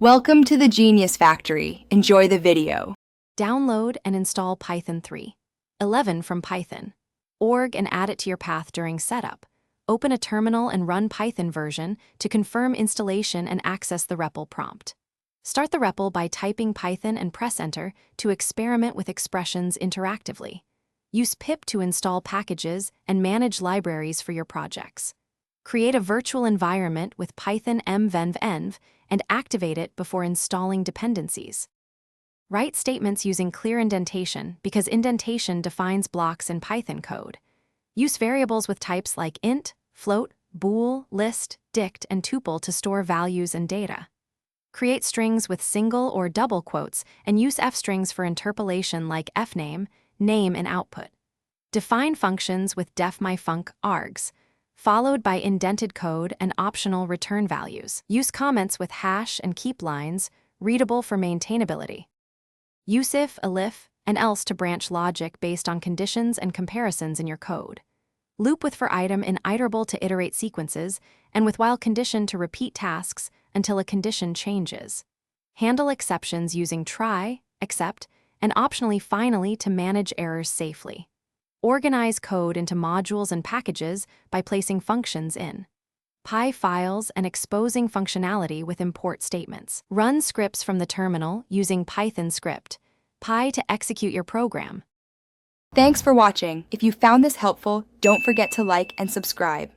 Welcome to the Genius Factory. Enjoy the video. Download and install Python 3.11 from Python. Org and add it to your path during setup. Open a terminal and run Python version to confirm installation and access the REPL prompt. Start the REPL by typing Python and press Enter to experiment with expressions interactively. Use pip to install packages and manage libraries for your projects. Create a virtual environment with Python env and activate it before installing dependencies. Write statements using clear indentation because indentation defines blocks in Python code. Use variables with types like int, float, bool, list, dict, and tuple to store values and data. Create strings with single or double quotes and use f-strings for interpolation like fname, name, and output. Define functions with def-myfunc args, followed by indented code and optional return values. Use comments with hash and keep lines, readable for maintainability. Use if, elif, and else to branch logic based on conditions and comparisons in your code. Loop with for item in iterable to iterate sequences, and with while condition to repeat tasks until a condition changes. Handle exceptions using try, except, and optionally finally to manage errors safely. Organize code into modules and packages by placing functions in Py files and exposing functionality with import statements. Run scripts from the terminal using Python script, Py to execute your program. Thanks for watching. If you found this helpful, don't forget to like and subscribe.